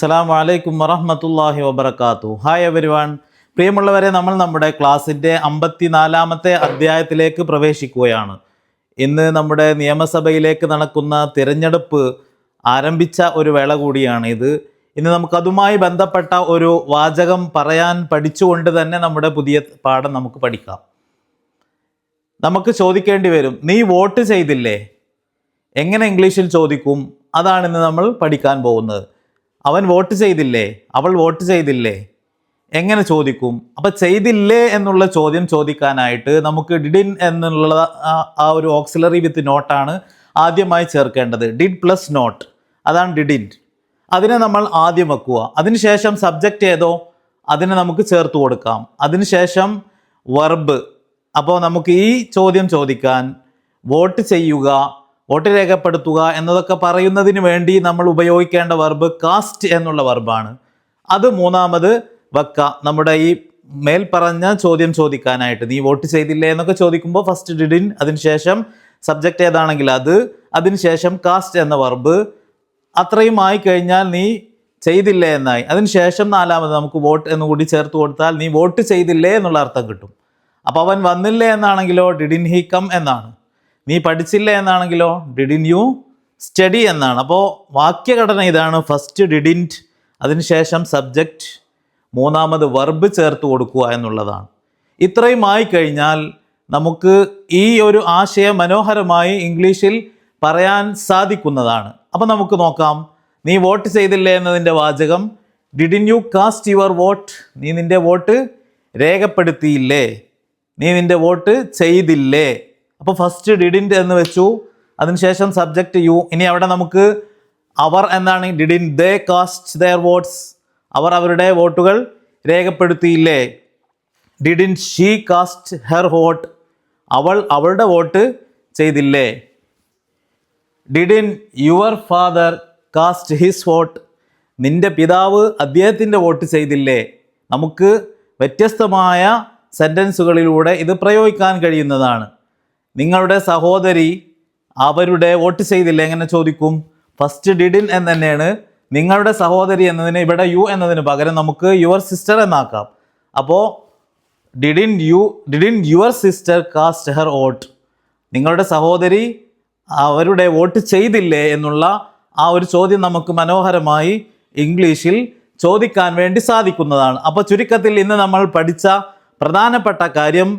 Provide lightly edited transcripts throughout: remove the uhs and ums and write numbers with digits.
അസ്സലാമു അലൈക്കും വറഹ്മത്തുള്ളാഹി വബറകാതുഹു. Hi everyone. പ്രിയമുള്ളവരെ, നമ്മൾ നമ്മുടെ ക്ലാസ്സിൻ്റെ 54-ാമത്തെ അധ്യായത്തിലേക്ക് പ്രവേശിക്കുകയാണ്. ഇന്ന് നമ്മുടെ നിയമസഭയിലേക്ക് നടക്കുന്ന തിരഞ്ഞെടുപ്പ് ആരംഭിച്ച ഒരു വേള കൂടിയാണ് ഇത്. ഇന്ന് നമുക്കതുമായി ബന്ധപ്പെട്ട ഒരു വാചകം പറയാൻ പഠിച്ചുകൊണ്ട് തന്നെ നമ്മുടെ പുതിയ പാഠം നമുക്ക് പഠിക്കാം. നമുക്ക് ചോദിക്കേണ്ടി വരും, നീ വോട്ട് ചെയ്തില്ലേ? എങ്ങനെ ഇംഗ്ലീഷിൽ ചോദിക്കും? അതാണ് ഇന്ന് നമ്മൾ പഠിക്കാൻ പോകുന്നത്. അവൻ വോട്ട് ചെയ്തില്ലേ? അവൾ വോട്ട് ചെയ്തില്ലേ? എങ്ങനെ ചോദിക്കും? അപ്പം ചെയ്തില്ലേ എന്നുള്ള ചോദ്യം ചോദിക്കാനായിട്ട് നമുക്ക് ഡിഡിൻ എന്നുള്ള ആ ഒരു ഓക്സിലറി വിത്ത് നോട്ടാണ് ആദ്യമായി ചേർക്കേണ്ടത്. ഡിഡ് പ്ലസ് നോട്ട്, അതാണ് ഡിഡിൻറ്റ്. അതിനെ നമ്മൾ ആദ്യം വെക്കുക. അതിനുശേഷം സബ്ജക്റ്റ് ഏതോ അതിനെ നമുക്ക് ചേർത്ത് കൊടുക്കാം. അതിനുശേഷം വെർബ്. അപ്പോൾ നമുക്ക് ഈ ചോദ്യം ചോദിക്കാൻ വോട്ട് ചെയ്യുക, വോട്ട് രേഖപ്പെടുത്തുക എന്നതൊക്കെ പറയുന്നതിന് വേണ്ടി നമ്മൾ ഉപയോഗിക്കേണ്ട വെർബ് കാസ്റ്റ് എന്നുള്ള വെർബാണ്. അത് മൂന്നാമത് വെക്ക. നമ്മുടെ ഈ മേൽ പറഞ്ഞ ചോദ്യം ചോദിക്കാനായിട്ട് നീ വോട്ട് ചെയ്തില്ലേ എന്നൊക്കെ ചോദിക്കുമ്പോൾ ഫസ്റ്റ് ഡിഡിൻ, അതിനുശേഷം സബ്ജക്റ്റ് ഏതാണെങ്കിൽ അത്, അതിനുശേഷം കാസ്റ്റ് എന്ന വെർബ്. അത്രയും ആയി കഴിഞ്ഞാൽ നീ ചെയ്തില്ലേ എന്നായി. അതിനുശേഷം നാലാമത് നമുക്ക് വോട്ട് എന്ന് കൂടി ചേർത്ത് കൊടുത്താൽ നീ വോട്ട് ചെയ്തില്ലേ എന്നുള്ള അർത്ഥം കിട്ടും. അപ്പോൾ അവൻ വന്നില്ലേ എന്നാണെങ്കിലോ ഡിഡിൻ ഹി കം എന്നാണ്. നീ പഠിച്ചില്ല എന്നാണെങ്കിലോ ഡിഡിൻ യു സ്റ്റഡി എന്നാണ്. അപ്പോൾ വാക്യഘടന ഇതാണ്: ഫസ്റ്റ് ഡിഡിൻറ്റ്, അതിനുശേഷം സബ്ജക്റ്റ്, മൂന്നാമത് വെർബ് ചേർത്ത് കൊടുക്കുക എന്നുള്ളതാണ്. ഇത്രയും ആയിക്കഴിഞ്ഞാൽ നമുക്ക് ഈ ഒരു ആശയം മനോഹരമായി ഇംഗ്ലീഷിൽ പറയാൻ സാധിക്കുന്നതാണ്. അപ്പോൾ നമുക്ക് നോക്കാം. നീ വോട്ട് ചെയ്തില്ലേ എന്നതിൻ്റെ വാചകം didn't you cast your vote? നീ നിൻ്റെ വോട്ട് രേഖപ്പെടുത്തിയില്ലേ? നീ നിൻ്റെ വോട്ട് ചെയ്തില്ലേ? അപ്പോൾ ഫസ്റ്റ് ഡിഡിൻറ്റ് എന്ന് വെച്ചു, അതിനുശേഷം സബ്ജക്റ്റ് യു. ഇനി അവിടെ നമുക്ക് അവർ എന്നാണ്. Didn't they cast their votes? അവർ അവരുടെ വോട്ടുകൾ രേഖപ്പെടുത്തിയില്ലേ? Didn't she cast her vote? അവൾ അവളുടെ വോട്ട് ചെയ്തില്ലേ? Didn't your father cast his vote? നിന്റെ പിതാവ് അദ്ദേഹത്തിൻ്റെ വോട്ട് ചെയ്തില്ലേ? നമുക്ക് വ്യത്യസ്തമായ സെൻറ്റൻസുകളിലൂടെ ഇത് പ്രയോഗിക്കാൻ കഴിയുന്നതാണ്. നിങ്ങളുടെ സഹോദരി അവരുടെ വോട്ട് ചെയ്തില്ലേ? എങ്ങനെ ചോദിക്കും? ഫസ്റ്റ് ഡിഡിൻ എന്ന് തന്നെയാണ്. നിങ്ങളുടെ സഹോദരി എന്നതിന് ഇവിടെ യു എന്നതിന് പകരം നമുക്ക് യുവർ സിസ്റ്റർ എന്നാക്കാം. അപ്പോൾ didn't your sister cast her vote? നിങ്ങളുടെ സഹോദരി അവരുടെ വോട്ട് ചെയ്തില്ലേ എന്നുള്ള ആ ഒരു ചോദ്യം നമുക്ക് മനോഹരമായി ഇംഗ്ലീഷിൽ ചോദിക്കാൻ വേണ്ടി സാധിക്കുന്നതാണ്. അപ്പോൾ ചുരുക്കത്തിൽ ഇന്ന് നമ്മൾ പഠിച്ച പ്രധാനപ്പെട്ട കാര്യം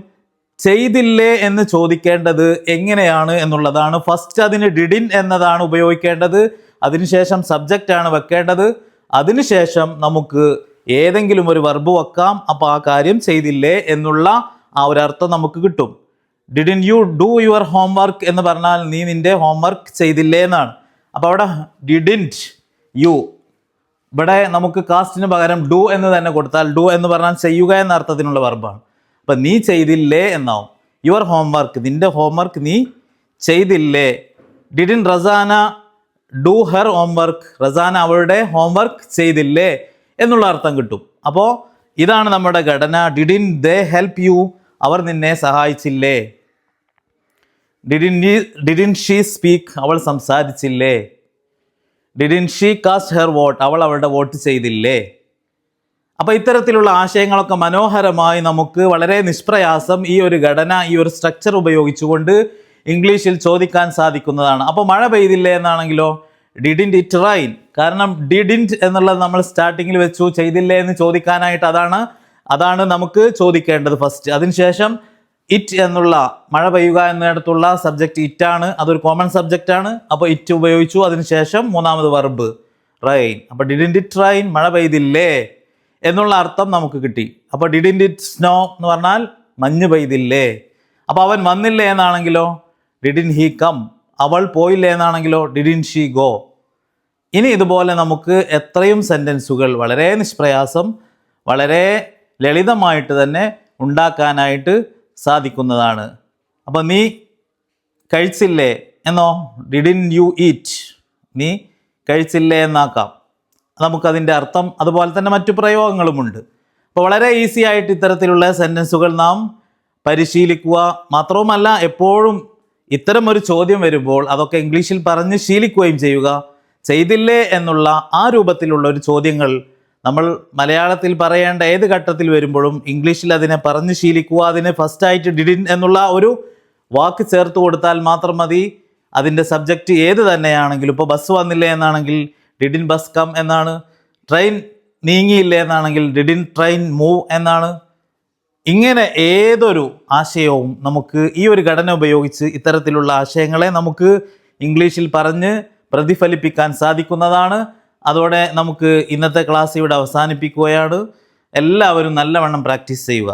ചെയ്തില്ലേ എന്ന് ചോദിക്കേണ്ടത് എങ്ങനെയാണ് എന്നുള്ളതാണ്. ഫസ്റ്റ് അതിന് ഡിഡിൻ എന്നതാണ് ഉപയോഗിക്കേണ്ടത്. അതിനുശേഷം സബ്ജക്റ്റാണ് വെക്കേണ്ടത്. അതിനുശേഷം നമുക്ക് ഏതെങ്കിലും ഒരു വെർബ് വെക്കാം. അപ്പോൾ ആ കാര്യം ചെയ്തില്ലേ എന്നുള്ള ആ ഒരു അർത്ഥം നമുക്ക് കിട്ടും. Didn't you do your homework എന്ന് പറഞ്ഞാൽ നീ നിൻ്റെ ഹോംവർക്ക് ചെയ്തില്ലേ എന്നാണ്. അപ്പോൾ അവിടെ ഡിഡിൻറ്റ് യു, ഇവിടെ നമുക്ക് കാസ്റ്റിന് പകരം ഡു എന്ന് തന്നെ കൊടുത്താൽ ഡു എന്ന് പറഞ്ഞാൽ ചെയ്യുക എന്ന അർത്ഥത്തിനുള്ള വെർബാണ്. അപ്പം നീ ചെയ്തില്ലേ എന്നാവും. യുവർ ഹോംവർക്ക്, നിൻ്റെ ഹോംവർക്ക് നീ ചെയ്തില്ലേ? Didn't Rasana do her homework? Rasana അവളുടെ ഹോംവർക്ക് ചെയ്തില്ലേ എന്നുള്ള അർത്ഥം കിട്ടും. അപ്പോൾ ഇതാണ് നമ്മുടെ ഘടന. Didn't they help you? അവർ നിന്നെ സഹായിച്ചില്ലേ? Didn't she speak? അവൾ സംസാരിച്ചില്ലേ? Didn't she cast her vote? അവൾ അവളുടെ വോട്ട് ചെയ്തില്ലേ? അപ്പോൾ ഇത്തരത്തിലുള്ള ആശയങ്ങളൊക്കെ മനോഹരമായി നമുക്ക് വളരെ നിഷ്പ്രയാസം ഈ ഒരു ഘടന, ഈ ഒരു സ്ട്രക്ചർ ഉപയോഗിച്ചുകൊണ്ട് ഇംഗ്ലീഷിൽ ചോദിക്കാൻ സാധിക്കുന്നതാണ്. അപ്പോൾ മഴ പെയ്തില്ലേ എന്നാണെങ്കിലോ ഡിഡിൻറ്റ് ഇറ്റ് റൈൻ? കാരണം ഡിഡിൻറ്റ് എന്നുള്ളത് നമ്മൾ സ്റ്റാർട്ടിങ്ങിൽ വെച്ചു. ചെയ്തില്ലേ എന്ന് ചോദിക്കാനായിട്ട് അതാണ് നമുക്ക് ചോദിക്കേണ്ടത് ഫസ്റ്റ്. അതിനുശേഷം ഇറ്റ് എന്നുള്ള മഴ പെയ്യുക എന്നിടത്തുള്ള സബ്ജക്റ്റ് ഇറ്റാണ്. അതൊരു കോമൺ സബ്ജക്റ്റാണ്. അപ്പോൾ ഇറ്റ് ഉപയോഗിച്ചു. അതിനുശേഷം മൂന്നാമത് വെർബ് റൈൻ. അപ്പോൾ ഡിഡിൻറ്റ് ഇറ്റ് റൈൻ? മഴ പെയ്തില്ലേ എന്നുള്ള അർത്ഥം നമുക്ക് കിട്ടി. അപ്പോൾ ഡിഡിൻറ്റ് ഇറ്റ് സ്നോ എന്ന് പറഞ്ഞാൽ മഞ്ഞ് പെയ്തില്ലേ? അപ്പോൾ അവൻ വന്നില്ലേ എന്നാണെങ്കിലോ ഡിഡിൻ ഹി കം? അവൾ പോയില്ലേ എന്നാണെങ്കിലോ ഡിഡിൻ ഷീ ഗോ? ഇനി ഇതുപോലെ നമുക്ക് എത്രയും സെൻറ്റൻസുകൾ വളരെ നിഷ്പ്രയാസം, വളരെ ലളിതമായിട്ട് തന്നെ ഉണ്ടാക്കാനായിട്ട് സാധിക്കുന്നതാണ്. അപ്പോൾ നീ കഴിച്ചില്ലേ എന്നോ ഡിഡിൻ യു ഈറ്റ്? നീ കഴിച്ചില്ലേ എന്നാക്കാം. നമുക്കതിൻ്റെ അർത്ഥം അതുപോലെ തന്നെ മറ്റു പ്രയോഗങ്ങളുമുണ്ട്. അപ്പോൾ വളരെ ഈസി ആയിട്ട് ഇത്തരത്തിലുള്ള സെൻറ്റൻസുകൾ നാം പരിശീലിക്കുക. മാത്രവുമല്ല, എപ്പോഴും ഇത്തരം ഒരു ചോദ്യം വരുമ്പോൾ അതൊക്കെ ഇംഗ്ലീഷിൽ പറഞ്ഞ് ശീലിക്കുകയും ചെയ്യുക. ചെയ്തില്ലേ എന്നുള്ള ആ രൂപത്തിലുള്ള ഒരു ചോദ്യങ്ങൾ നമ്മൾ മലയാളത്തിൽ പറയേണ്ട ഏത് ഘട്ടത്തിൽ വരുമ്പോഴും ഇംഗ്ലീഷിൽ അതിനെ പറഞ്ഞ് ശീലിക്കുക. അതിന് ഫസ്റ്റായിട്ട് ഡിഡിൻ എന്നുള്ള ഒരു വാക്ക് ചേർത്ത് കൊടുത്താൽ മാത്രം മതി. അതിൻ്റെ സബ്ജക്റ്റ് ഏത് തന്നെയാണെങ്കിലും, ഇപ്പോൾ ബസ് വന്നില്ലേ എന്നാണെങ്കിൽ ഡിഡിൻ ബസ് കം എന്നാണ്, ട്രെയിൻ നീങ്ങിയില്ലേ എന്നാണെങ്കിൽ ഡിഡിൻ ട്രെയിൻ മൂവ് എന്നാണ്. ഇങ്ങനെ ഏതൊരു ആശയവും നമുക്ക് ഈ ഒരു ഘടന ഉപയോഗിച്ച് ഇത്തരത്തിലുള്ള ആശയങ്ങളെ നമുക്ക് ഇംഗ്ലീഷിൽ പറഞ്ഞ് പ്രതിഫലിപ്പിക്കാൻ സാധിക്കുന്നതാണ്. അതോടെ നമുക്ക് ഇന്നത്തെ ക്ലാസ് ഇവിടെ അവസാനിപ്പിക്കുകയാണ്. എല്ലാവരും നല്ലവണ്ണം പ്രാക്ടീസ് ചെയ്യുക.